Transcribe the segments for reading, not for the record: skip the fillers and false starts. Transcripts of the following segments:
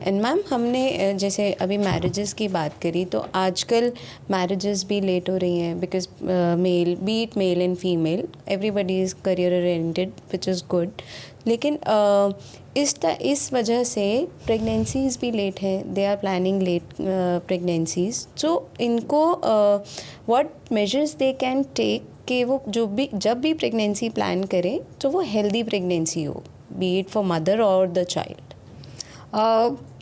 And ma'am हमने जैसे अभी मैरिजेस की बात करी तो आजकल मैरिजेस भी लेट हो रही हैं because male be it male and female everybody is career oriented which is good. लेकिन इस वजह से प्रेगनेंसीज भी लेट हैं, they are planning late pregnancies. तो इनको what measures they can take कि वो जब भी प्रेगनेंसी प्लान करें तो वो हेल्दी प्रेगनेंसी हो, बी इट फॉर मदर और the child.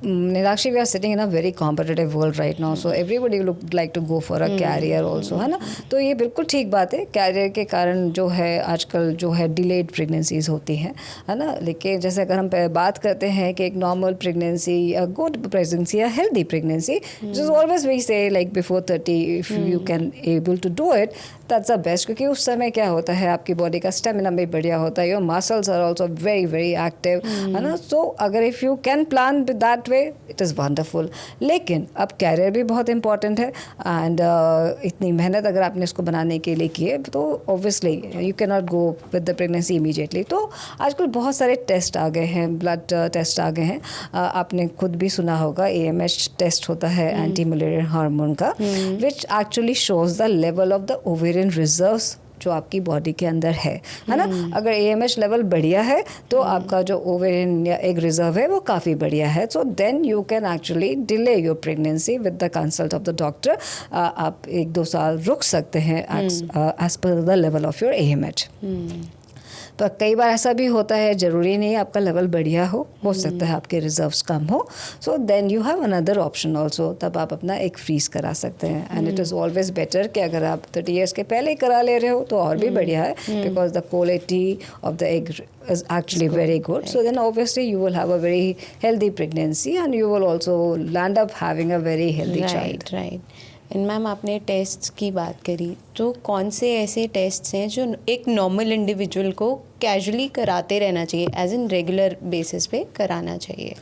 Nilakshi, we are sitting in a very competitive world right now, so everybody would like to go for a career also, है ना। तो ये बिल्कुल ठीक बात है, कैरियर के कारण जो है आजकल जो है डिलेड प्रेगनेंसीज होती हैं, है ना। लेकिन जैसे अगर हम बात करते हैं कि एक normal pregnancy, a good pregnancy, या healthy pregnancy, just always we say like before 30 if you can able to do it, that's the best, क्योंकि उस समय क्या होता है आपकी बॉडी का स्टेमिना भी बढ़िया होता है, your muscles are also very very active, है ना। सो अगर if you can plan with that way it is wonderful. लेकिन अब कैरियर भी बहुत इंपॉर्टेंट है एंड इतनी मेहनत अगर आपने इसको बनाने के लिए की है तो obviously you can not go with the pregnancy immediately. तो आजकल बहुत सारे टेस्ट आ गए हैं, ब्लड टेस्ट आ गए हैं, आपने खुद भी सुना होगा AMH टेस्ट होता है एंटी मलेरियन हार्मोन का, which actually shows the level of the ovarian reserves जो आपकी बॉडी के अंदर है ना। अगर AMH लेवल बढ़िया है तो आपका जो ओवेरियन या एग रिजर्व है वो काफ़ी बढ़िया है। So then you can actually delay your pregnancy with the consult of the doctor. आप 1-2 साल रुक सकते हैं as per the level of your AMH। तो कई बार ऐसा भी होता है, ज़रूरी नहीं आपका लेवल बढ़िया हो सकता है आपके रिजर्व्स कम हो। So then you have another option also, तब आप अपना एक फ्रीज करा सकते हैं। And it is always better कि अगर आप 30 ईयर्स के पहले ही करा ले रहे हो तो और भी बढ़िया है, because the quality of the egg is actually very good. So then obviously you will have a very healthy pregnancy and you will also land up having a very healthy child. Right. And ma'am आपने tests की बात करी, तो कौन से ऐसे tests हैं जो एक नॉर्मल इंडिविजुअल को कैजुअली कराते रहना चाहिए, एज इन रेगुलर बेसिस पे कराना चाहिए?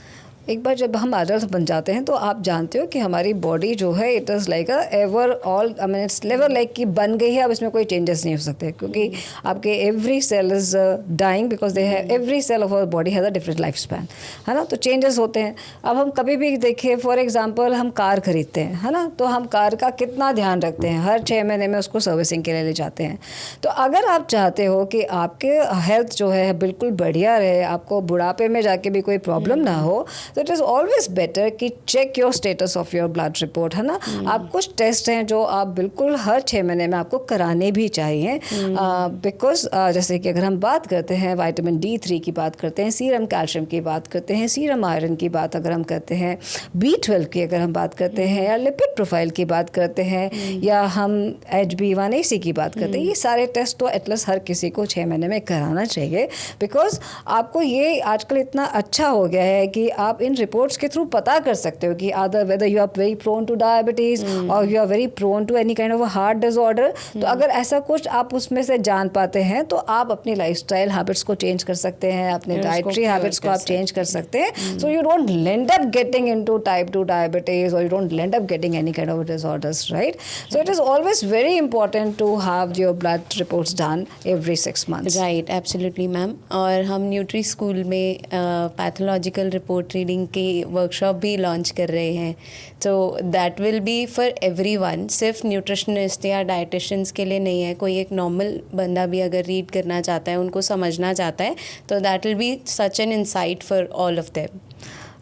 एक बार जब हम एडल्ट बन जाते हैं तो आप जानते हो कि हमारी बॉडी जो है it is like a ever all, I mean it's never like कि बन गई है अब इसमें कोई चेंजेस नहीं हो सकते, क्योंकि आपके every cell is dying because they have every cell of our body has a different life span, है ना। तो चेंजेस होते हैं। अब हम कभी भी देखिए, फॉर एग्जाम्पल हम कार खरीदते हैं, है ना, तो हम कार का कितना ध्यान रखते हैं, हर 6 महीने में उसको सर्विसिंग के लिए ले जाते हैं। तो अगर आप चाहते हो कि आपके हेल्थ जो है बिल्कुल बढ़िया रहे, आपको बुढ़ापे में जाके भी कोई प्रॉब्लम ना हो, तो इट इज़ ऑलवेज बेटर कि check your status of your blood report, है ना। आप कुछ टेस्ट हैं जो आप बिल्कुल हर 6 महीने में आपको कराने भी चाहिए, बिकॉज जैसे कि अगर हम बात करते हैं विटामिन D3 की बात करते हैं, सीरम कैल्शियम की बात करते हैं, सीरम आयरन की बात अगर हम करते हैं, B12 की अगर हम बात करते हैं, या लिपिड प्रोफाइल की बात करते हैं, या हम HbA1c की बात करते हैं, ये सारे टेस्ट तो एटलीस्ट हर किसी को 6 महीने में कराना चाहिए। बिकॉज आपको ये आजकल इतना अच्छा हो गया है कि आप इन रिपोर्ट्स के थ्रू पता कर सकते हो कि either whether you are very prone to diabetes और you are very prone to any kind of a heart disorder. तो अगर ऐसा कुछ आप उसमें से जान पाते हैं तो आप अपनी लाइफस्टाइल हैबिट्स को चेंज कर सकते हैं, अपने डाइटरी हैबिट्स को आप चेंज कर सकते हैं। So you don't land up getting into type 2 diabetes और you don't land up getting any kind of disorders, right. So it is always very important to have your blood reports done every 6 months। Right, absolutely ma'am. और हम Nutri school में pathological report reading की workshop भी launch कर रहे हैं, तो that will be for everyone, सिर्फ न्यूट्रिशनिस्ट या डाइटिशियंस के लिए नहीं है। कोई एक नॉर्मल बंदा भी अगर रीड करना चाहता है, उनको समझना चाहता है, तो that will B such an insight for all of them.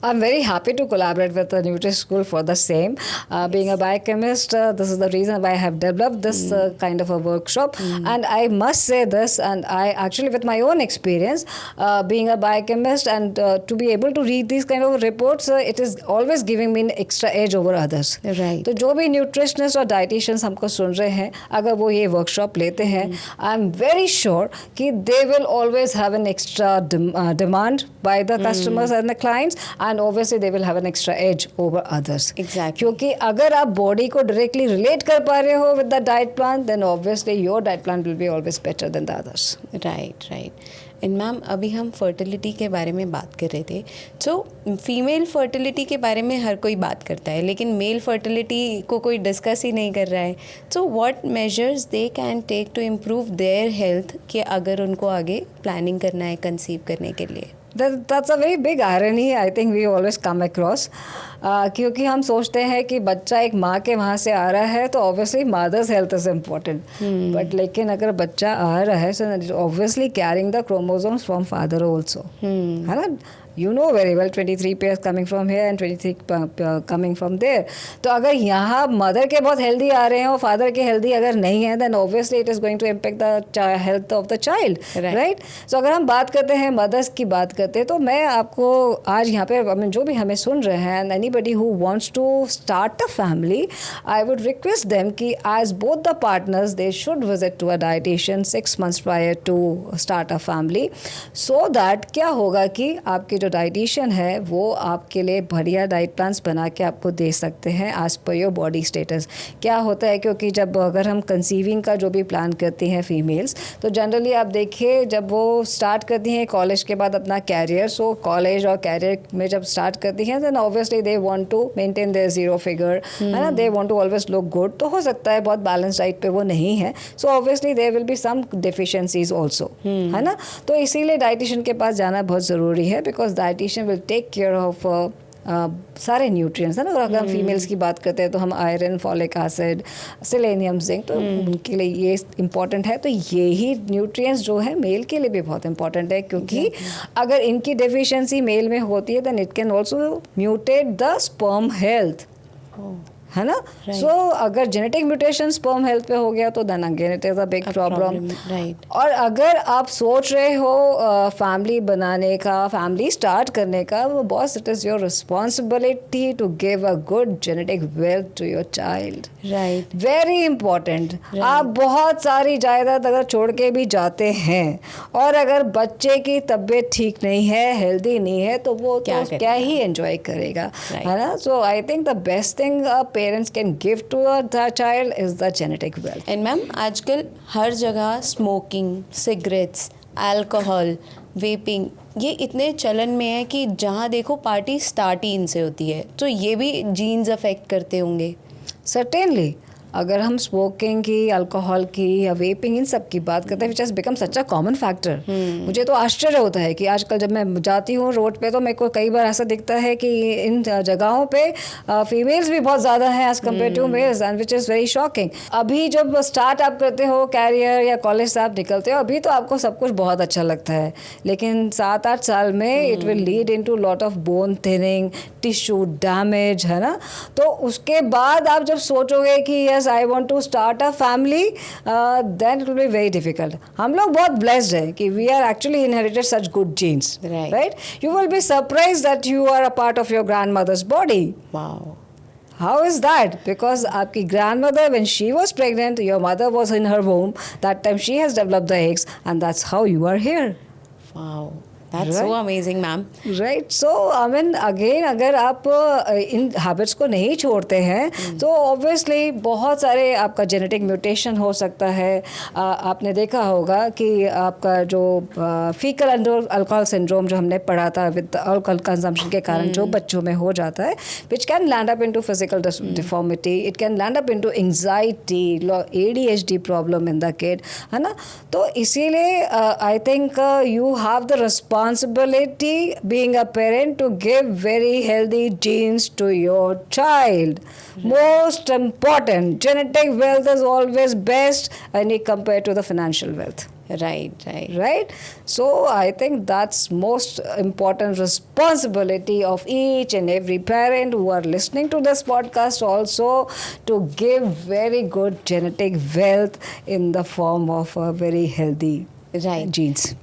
I'm very happy to collaborate with the Nutri School for the same. Being a biochemist, this is the reason why I have developed this kind of a workshop. And I must say this, and I actually, with my own experience, being a biochemist and to be able to read these kind of reports, it is always giving me an extra edge over others. Right. तो जो भी nutritionist और dietitians हमको सुन रहे हैं, अगर वो ये वर्कशॉप लेते हैं, आई एम वेरी श्योर कि they will always have an extra demand by the customers and the clients, and obviously they will have an extra edge over others. Exactly. क्योंकि अगर आप बॉडी को डायरेक्टली रिलेट कर पा रहे हो with the diet plan, then obviously your diet plan will be always better than the others. Right right. And ma'am अभी हम फर्टिलिटी के बारे में बात कर रहे थे, तो फीमेल फर्टिलिटी के बारे में हर कोई बात करता है, लेकिन मेल फर्टिलिटी को कोई डिस्कस ही नहीं कर रहा है। तो what measures they can take to improve their health कि अगर उनको आगे प्लानिंग करना है कंसीव करने के लिए? That's a very big irony I think we always come across. क्योंकि हम सोचते हैं कि बच्चा एक माँ के वहाँ से आ रहा है तो obviously mother's health is important, but लेकिन अगर बच्चा आ रहा है so obviously carrying the chromosomes from father also, है ना. You know very well 23 pairs coming from here and 23 coming from there. तो अगर यहाँ मदर के बहुत हेल्दी आ रहे हैं और फादर के हेल्दी अगर नहीं है then obviously it is going to impact the health of the child, right. So अगर हम बात करते हैं मदर्स की बात करते हैं तो मैं आपको आज यहाँ पे जो भी हमें सुन रहे हैं and anybody who wants to start a family, I would request them कि as both the partners they should visit to a dietitian 6 months prior to start a family, so that क्या होगा कि आपकी जो डाइटिशियन है वो आपके लिए बढ़िया डाइट प्लान्स बना के आपको दे सकते हैं as per your body status. क्या होता है क्योंकि जब अगर हम कंसीविंग का जो भी प्लान करती हैं फीमेल्स, तो जनरली आप देखिए जब वो स्टार्ट करती हैं कॉलेज के बाद अपना कैरियर, सो कॉलेज और कैरियर में जब स्टार्ट करती हैं then obviously they want to maintain their zero figure, है ना. They want to always look good. तो हो सकता है बहुत बैलेंस डाइट पे वो नहीं है, so obviously there will be some deficiencies also, है ना. तो इसीलिए डाइटिशियन के पास जाना बहुत ज़रूरी है because dietitian will take care of सारे न्यूट्रिएंट्स, है ना. और अगर हम फीमेल्स की बात करते हैं तो हम iron, folic acid, selenium, zinc, तो उनके लिए ये इम्पॉर्टेंट है. तो यही न्यूट्रिएंट्स जो है मेल के लिए भी बहुत इंपॉर्टेंट है क्योंकि अगर इनकी डेफिशिएंसी मेल में होती है then it can also mutate the sperm health, है ना. सो अगर जेनेटिक म्यूटेशन स्पर्म हेल्थ पे हो गया तो then again it is a big problem, right. और अगर आप सोच रहे हो फैमिली बनाने का, फैमिली स्टार्ट करने का, वो boss it is your responsibility to give a good genetic wealth to your child, right. Very important. आप बहुत सारी जायदाद अगर छोड़ के भी जाते हैं और अगर बच्चे की तबीयत ठीक नहीं है, हेल्दी नहीं है, तो वो तो क्या ही एंजॉय करेगा, है ना. So I think the best thing parents can give to the child is the genetic wealth. And ma'am आजकल हर जगह स्मोकिंग, सिगरेट्स, अल्कोहल, वेपिंग ये इतने चलन में है कि जहाँ देखो पार्टी स्टार्ट ही इनसे होती है. तो ये भी जीन्स अफेक्ट करते होंगे. Certainly. अगर हम स्मोकिंग की, अल्कोहल की या वेपिंग इन सब की बात करते हैं which has become such a common factor. मुझे तो आश्चर्य होता है कि आजकल जब मैं जाती हूँ रोड पे तो मेरे को कई बार ऐसा दिखता है कि इन जगहों पे फीमेल्स भी बहुत ज़्यादा हैं as compared to males, and which is very shocking. अभी जब स्टार्ट आप करते हो कैरियर या कॉलेज से आप निकलते हो अभी तो आपको सब कुछ बहुत अच्छा लगता है, लेकिन 7-8 साल में it will lead in to lot of bone thinning, tissue damage, है ना. तो उसके बाद आप जब सोचोगे कि yes I want to start a family, then it will be very difficult. हम लोग बहुत blessed हैं कि we are actually inherited such good genes, right? You will be surprised that you are a part of your grandmother's body. Wow. How is that? Because आपकी grandmother when she was pregnant, your mother was in her womb. That time she has developed the eggs, and that's how you are here. Wow. That's so amazing, ma'am. Right. So, I mean, again, अगर आप इन habits को नहीं छोड़ते हैं तो obviously बहुत सारे आपका जेनेटिक म्यूटेशन हो सकता है. आपने देखा होगा कि आपका जो फीकल अल्कोहल सिंड्रोम जो हमने पढ़ा था विद अल्कोहल कंजम्पशन के कारण जो बच्चों में हो जाता है, which can land up into physical deformity, it can land up into anxiety, ADHD problem in the kid, है ना. तो इसीलिए I think you have the responsibility being a parent to give very healthy genes to your child. Most important, genetic wealth is always best when you compare to the financial wealth. Right. So I think that's most important responsibility of each and every parent who are listening to this podcast also, to give very good genetic wealth in the form of a very healthy genes.